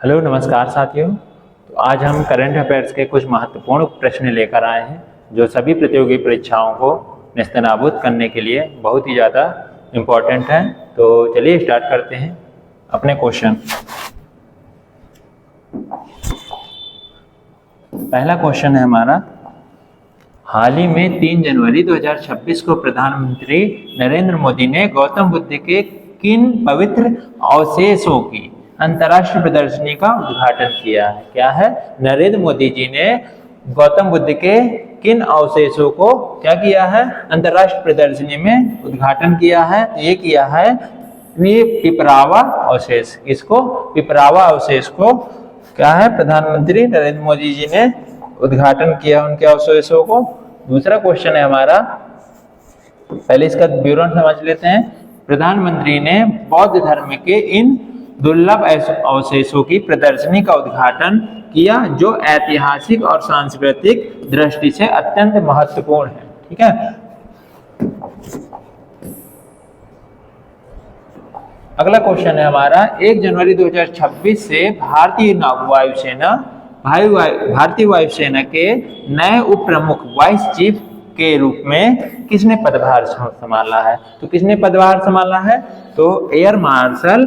Hello नमस्कार साथियों। तो आज हम करंट अफेयर्स के कुछ महत्वपूर्ण प्रश्न लेकर आए हैं जो सभी प्रतियोगी परीक्षाओं को नेस्तनाबूद करने के लिए बहुत ही ज़्यादा इम्पोर्टेंट है। तो चलिए स्टार्ट करते हैं अपने क्वेश्चन। पहला क्वेश्चन है हमारा, हाल ही में 3 जनवरी 2026 को प्रधानमंत्री नरेंद्र मोदी ने गौतम बुद्ध के किन पवित्र अवशेषों की अंतर्राष्ट्रीय प्रदर्शनी का उद्घाटन किया है? क्या है? नरेंद्र मोदी जी ने गौतम बुद्ध के किन अवशेषों को क्या किया है? अंतर्राष्ट्रीय प्रदर्शनी में उद्घाटन किया है। ये किया है ये पिपरावा अवशेष। इसको पिपरावा अवशेष को क्या है? प्रधानमंत्री नरेंद्र मोदी जी ने उद्घाटन किया उनके अवशेषों को। दूसरा क्वेश्चन है हमारा, पहले इसका विवरण समझ लेते हैं। प्रधानमंत्री ने बौद्ध धर्म के इन दुर्लभ अवशेषों की प्रदर्शनी का उद्घाटन किया जो ऐतिहासिक और सांस्कृतिक दृष्टि से अत्यंत महत्वपूर्ण है। ठीक है। अगला क्वेश्चन है हमारा, 1 जनवरी 2026 से भारतीय वायुसेना के नए उप प्रमुख वाइस चीफ के रूप में किसने पदभार संभाला है? तो किसने पदभार संभाला है? तो एयर मार्शल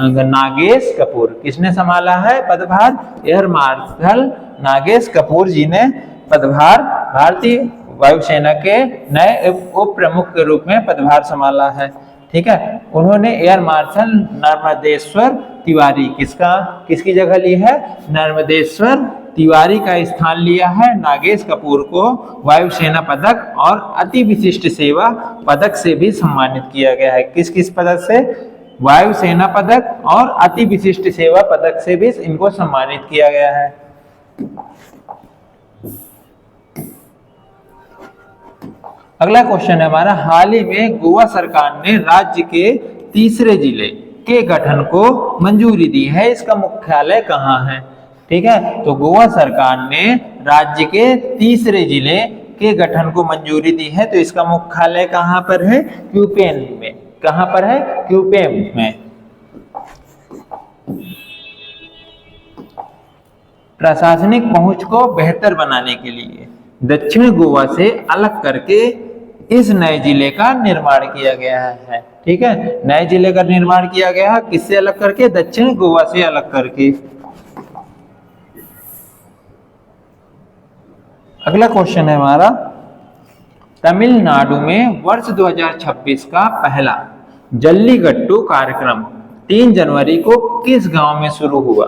नागेश कपूर। किसने संभाला है पदभार? एयर मार्शल नागेश कपूर जी ने पदभार भारतीय वायुसेना के नए उप प्रमुख के रूप में पदभार संभाला है। ठीक है। उन्होंने एयर मार्शल नर्मदेश्वर तिवारी किसकी जगह ली है? नर्मदेश्वर तिवारी का स्थान लिया है। नागेश कपूर को वायुसेना पदक और अति विशिष्ट सेवा पदक से भी सम्मानित किया गया है। किस किस पदक से? वायुसेना पदक और अति विशिष्ट सेवा पदक से भी इनको सम्मानित किया गया है। अगला क्वेश्चन है हमारा, हाल ही में गोवा सरकार ने राज्य के तीसरे जिले के गठन को मंजूरी दी है। इसका मुख्यालय कहाँ है? ठीक है। तो गोवा सरकार ने राज्य के तीसरे जिले के गठन को मंजूरी दी है। तो इसका मुख्यालय कहाँ पर है? क्यूपेम में। कहाँ पर है? क्यूपेम में। प्रशासनिक पहुंच को बेहतर बनाने के लिए दक्षिण गोवा से अलग करके इस नए जिले का निर्माण किया गया है। ठीक है। नए जिले का निर्माण किया गया है किससे अलग करके? दक्षिण गोवा से अलग करके। अगला क्वेश्चन है हमारा, तमिलनाडु में वर्ष 2026 का पहला जल्लीकट्टू कार्यक्रम 3 जनवरी को किस गांव में शुरू हुआ?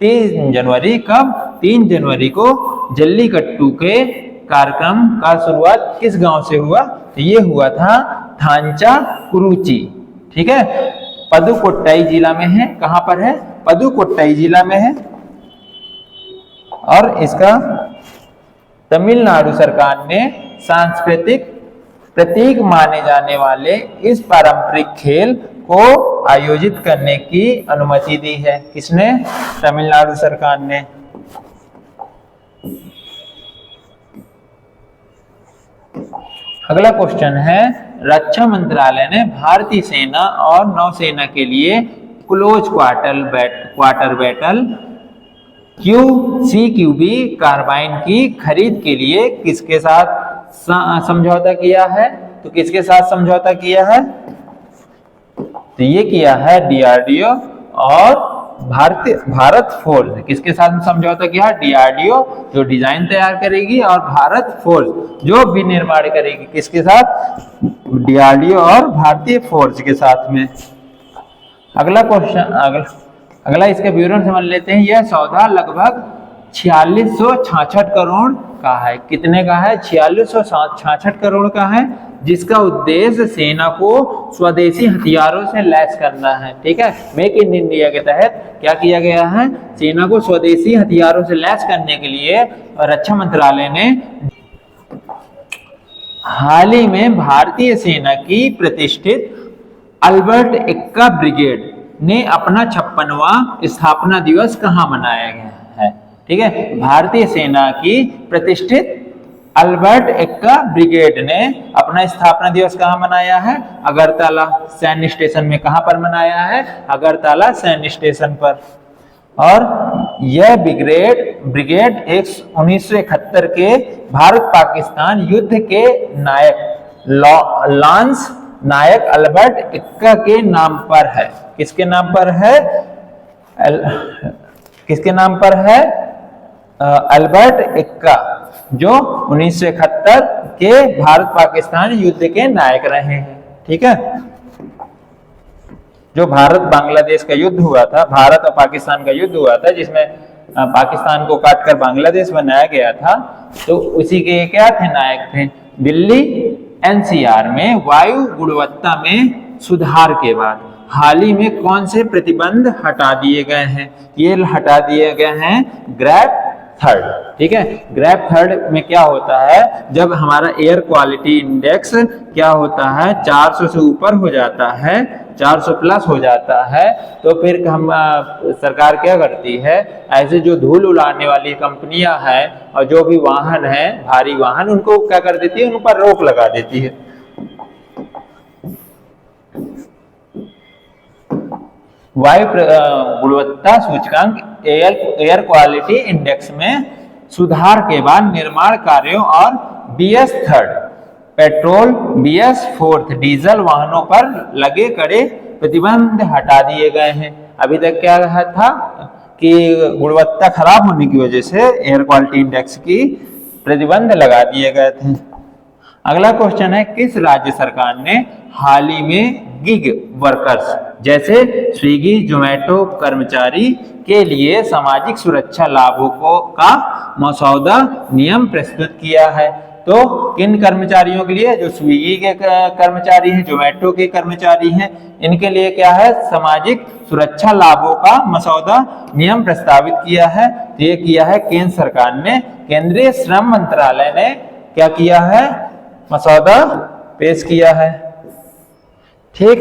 3 जनवरी कब? 3 जनवरी को जल्लीकट्टू के कार्यक्रम का शुरुआत किस गांव से हुआ? तो ये हुआ था थांचा कुरुची। ठीक है। पदुकोट्टई जिला में है। कहां पर है? पदुकोट्टई जिला में है। और इसका तमिलनाडु सरकार ने सांस्कृतिक प्रतीक माने जाने वाले इस पारंपरिक खेल को आयोजित करने की अनुमति दी है। किसने? तमिलनाडु सरकार ने। अगला क्वेश्चन है, रक्षा मंत्रालय ने भारतीय सेना और नौसेना के लिए close quarter battle QCQB carbine की खरीद के लिए किसके साथ समझौता किया है? तो किसके साथ समझौता किया है? तो ये किया है DRDO और भारत फोर्स। किसके साथ समझौता किया है? DRDO जो डिजाइन तैयार करेगी और भारत फोर्स जो भी निर्माण करेगी। किसके साथ? DRDO और भारतीय फोर्स के साथ में। अगला क्वेश्चन, अगला इसका विवरण समझ लेते हैं। यह सौदा लगभग 4666 करोड़ का है। कितने का है? 4666 करोड़ का है, जिसका उद्देश्य सेना को स्वदेशी हथियारों से लैस करना है। ठीक है। मेक इन इंडिया के तहत क्या किया गया है? सेना को स्वदेशी हथियारों से लैस करने के लिए रक्षा मंत्रालय ने हाल ही में भारतीय सेना की प्रतिष्ठित अल्बर्ट एक्का ब्रिगेड ने अपना 56वां स्थापना दिवस कहां मनाया गया है? ठीक है। भारतीय सेना की प्रतिष्ठित अल्बर्ट एक्का ब्रिगेड ने अपना स्थापना दिवस कहां मनाया है? अगरतला सैन्य स्टेशन में। कहां पर मनाया है? अगरतला सैन्य स्टेशन पर। और यह ब्रिगेड 1971 के भारत पाकिस्तान युद्ध के नायक लांस नायक अल्बर्ट एक्का के नाम पर है। किसके नाम पर है? किसके नाम पर है? अल्बर्ट एक्का, जो 1971 के भारत पाकिस्तान युद्ध के नायक रहे हैं। ठीक है, जो भारत बांग्लादेश का युद्ध हुआ था, भारत और पाकिस्तान का युद्ध हुआ था, जिसमें पाकिस्तान को काटकर बांग्लादेश बनाया गया था, तो उसी के क्या थे? नायक थे। दिल्ली एनसीआर में वायु गुणवत्ता में सुधार के बाद हाल ही में कौन से प्रतिबंध हटा दिए गए हैं? ये हटा दिए गए हैं ग्रेप थर्ड। ठीक है, ग्रेप थर्ड में क्या होता है? जब हमारा एयर क्वालिटी इंडेक्स क्या होता है? 400 से ऊपर हो जाता है, 400 प्लस हो जाता है, तो फिर हम सरकार क्या करती है? ऐसे जो धूल उड़ाने वाली कंपनियां हैं और जो भी वाहन है, भारी वाहन, उनको क्या कर देती है? उन पर रोक लगा देती है। वायु गुणवत्ता सूचकांक एयर क्वालिटी इंडेक्स में सुधार के बाद निर्माण कार्यों और BS third petrol, BS fourth diesel वाहनों पर लगे कड़े प्रतिबंध हटा दिए गए हैं। अभी तक क्या था कि गुणवत्ता खराब होने की वजह से एयर क्वालिटी इंडेक्स की प्रतिबंध लगा दिए गए थे। अगला क्वेश्चन है, किस राज्य सरकार ने हाल ही में गिग वर्कर्स जैसे स्विगी, जोमेटो कर्मचारी के लिए सामाजिक सुरक्षा लाभों का मसौदा नियम प्रस्तुत किया है? तो किन कर्मचारियों के लिए? जो स्विगी के कर्मचारी हैं, जोमेटो के कर्मचारी हैं, इनके लिए क्या है? सामाजिक सुरक्षा लाभों का मसौदा नियम प्रस्तावित किया है। तो ये किया है केंद्र सरकार ने, केंद्रीय श्रम मंत्रालय ने क्या किया है? मसौदा पेश किया है। ठीक,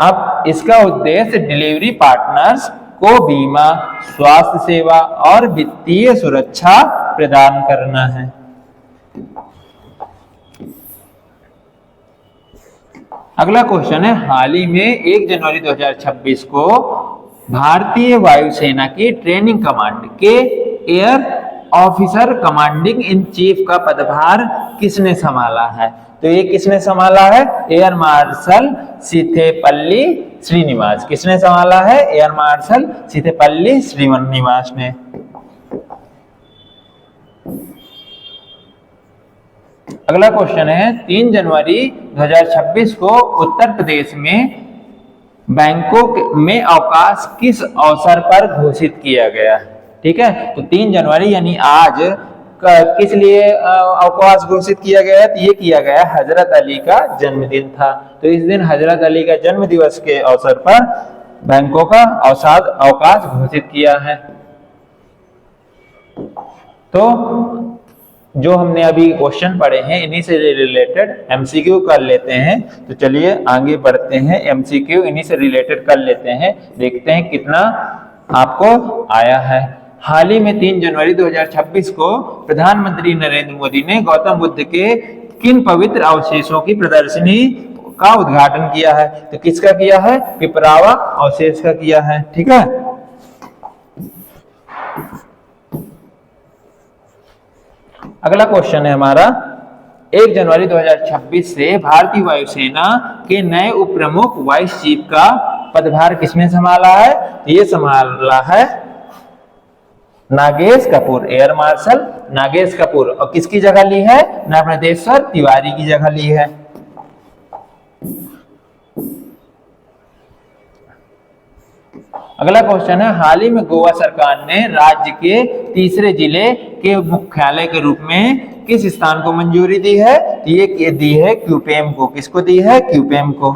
अब इसका उद्देश्य डिलीवरी पार्टनर्स को बीमा, स्वास्थ्य सेवा और वित्तीय सुरक्षा प्रदान करना है। अगला क्वेश्चन है, हाल ही में 1 जनवरी 2026 को भारतीय वायुसेना की ट्रेनिंग कमांड के air officer commanding in chief का पदभार किसने संभाला है? तो ये किसने संभाला है? Air marshal Sithepalli Srinivas. किसने संभाला है? एयर मार्शल सिथेपल्ली श्रीनिवास ने। अगला क्वेश्चन है, 3 जनवरी 2026 को उत्तर प्रदेश में बैंकोक में अवकाश किस अवसर पर घोषित किया गया? ठीक है, तो 3 जनवरी यानी आज किस लिए अवकाश घोषित किया गया है? तो ये किया गया हजरत अली का जन्मदिन था। तो इस दिन हजरत अली का जन्म दिवस के अवसर पर बैंकों का अवकाश घोषित किया है। तो जो हमने अभी क्वेश्चन पढ़े हैं, इन्हीं से रिलेटेड MCQ कर लेते हैं। तो चलिए आगे बढ़ते हैं, MCQ इन्हीं से रिलेटेड कर लेते हैं, देखते हैं कितना आपको आया है। हाल ही में 3 जनवरी 2026 को प्रधानमंत्री नरेंद्र मोदी ने गौतम बुद्ध के किन पवित्र अवशेषों की प्रदर्शनी का उद्घाटन किया है? तो किसका किया है? पिपरावा अवशेष का किया है। ठीक है, अगला क्वेश्चन है हमारा, 1 जनवरी 2026 से भारतीय वायुसेना के नए उप प्रमुख वाइस चीफ का पदभार किसने संभाला है? ये संभाला है नागेश कपूर, एयर मार्शल नागेश कपूर। और किसकी जगह ली है? नर्मदेश्वर तिवारी की जगह ली है। अगला क्वेश्चन है, हाल ही में गोवा सरकार ने राज्य के तीसरे जिले के मुख्यालय के रूप में किस स्थान को मंजूरी दी है? ये दी है क्यूपेम को। किसको दी है? क्यूपेम को।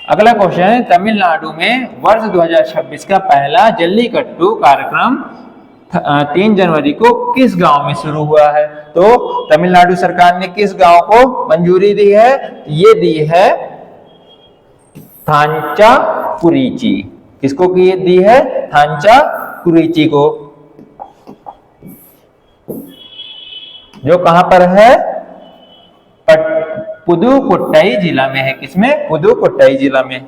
अगला क्वेश्चन है, तमिलनाडु में वर्ष 2026 का पहला जल्लीकट्टू कार्यक्रम 3 जनवरी को किस गांव में शुरू हुआ है? तो तमिलनाडु सरकार ने किस गांव को मंजूरी दी है? ये दी है थांचाकुरिची। किसको दी है? थांचाकुरिची को, जो कहां पर है? पुदुकोट्टई जिला में है। किसमें? पुदुकोट्टई जिला में।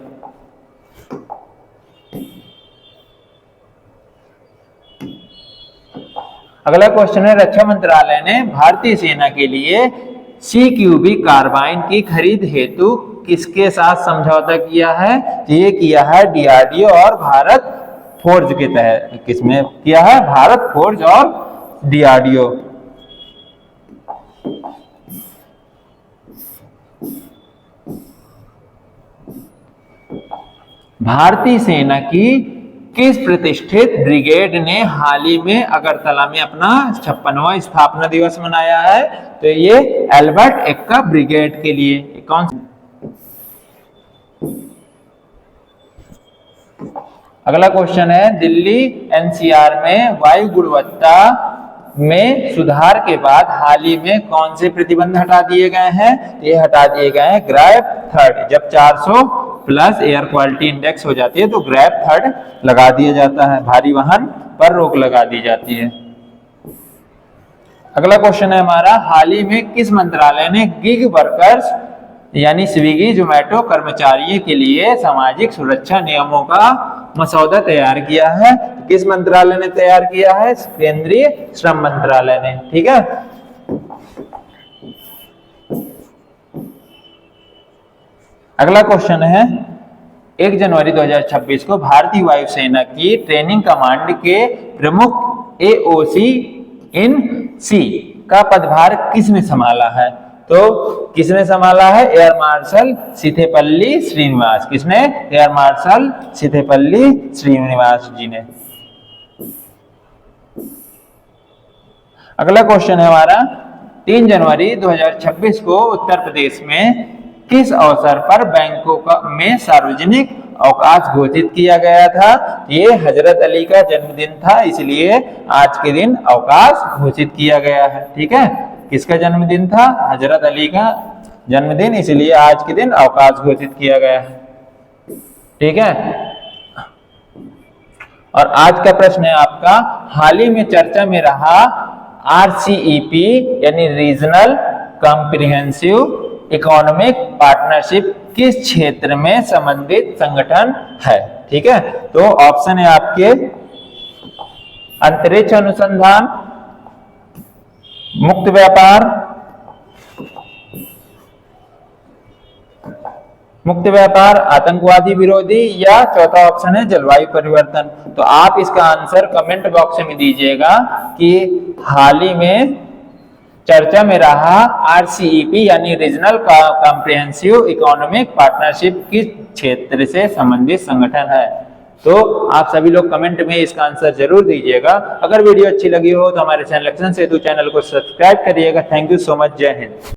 अगला क्वेश्चन है, रक्षा मंत्रालय ने भारतीय सेना के लिए CQB कार्बाइन की खरीद हेतु किसके साथ समझौता किया है? ये किया है DRDO और भारत फोर्ज के तहत। किसमें किया है? भारत फोर्ज और DRDO। भारतीय सेना की किस प्रतिष्ठित ब्रिगेड ने हाल ही में अगरतला में अपना 56वां स्थापना दिवस मनाया है? तो ये एल्बर्ट एक्का ब्रिगेड के लिए। कौन? अगला क्वेश्चन है, दिल्ली NCR में वायु गुणवत्ता में सुधार के बाद हाल ही में कौन से प्रतिबंध हटा दिए गए हैं? ये हटा दिए गए हैं ग्रैब थर्ड। जब 400 प्लस एयर क्वालिटी इंडेक्स हो जाती है तो ग्रैब थर्ड लगा दिया जाता है, भारी वाहन पर रोक लगा दी जाती है। अगला क्वेश्चन है हमारा, हाल ही में किस मंत्रालय ने गिग वर्कर्स यानी स्विगी जोमेटो कर्मचारियों के लिए सामाजिक सुरक्षा नियमों का मसौदा तैयार किया है? किस मंत्रालय ने तैयार किया है? केंद्रीय श्रम मंत्रालय ने। ठीक है। अगला क्वेश्चन है, 1 जनवरी 2026 को भारतीय वायुसेना की ट्रेनिंग कमांड के प्रमुख AOC इन C का पदभार किसने संभाला है? तो किसने संभाला है? Air marshal Sithepalli Srinivas. किसने? एयर मार्शल सिथेपल्ली श्रीनिवास जी ने। अगला क्वेश्चन है हमारा, 3 जनवरी 2026 को उत्तर प्रदेश में किस अवसर पर बैंकों में सार्वजनिक अवकाश घोषित किया गया था? ये हजरत अली का जन्मदिन था, इसलिए आज के दिन अवकाश घोषित किया गया है। ठीक है। किसका जन्मदिन था? हजरत अली का जन्मदिन, इसलिए आज के दिन अवकाश घोषित किया गया है। ठीक है। और आज का प्रश्न है आपका, हाल ही में चर्चा में रहा RCEP यानी रीजनल कॉम्प्रिहेंसिव इकोनॉमिक पार्टनरशिप किस क्षेत्र में संबंधित संगठन है? ठीक है। तो ऑप्शन है आपके अंतरिक्ष अनुसंधान, मुक्त व्यापार, आतंकवादी विरोधी, या चौथा ऑप्शन है जलवायु परिवर्तन। तो आप इसका आंसर कमेंट बॉक्स में दीजिएगा कि हाल ही में चर्चा में रहा RCEP यानी रीजनल कॉम्प्रिहेंसिव इकोनॉमिक पार्टनरशिप किस क्षेत्र से संबंधित संगठन है। तो आप सभी लोग कमेंट में इसका आंसर जरूर दीजिएगा। अगर वीडियो अच्छी लगी हो तो हमारे चैनल एक्शन सेतु चैनल को सब्सक्राइब करिएगा। Thank you so much. जय हिंद।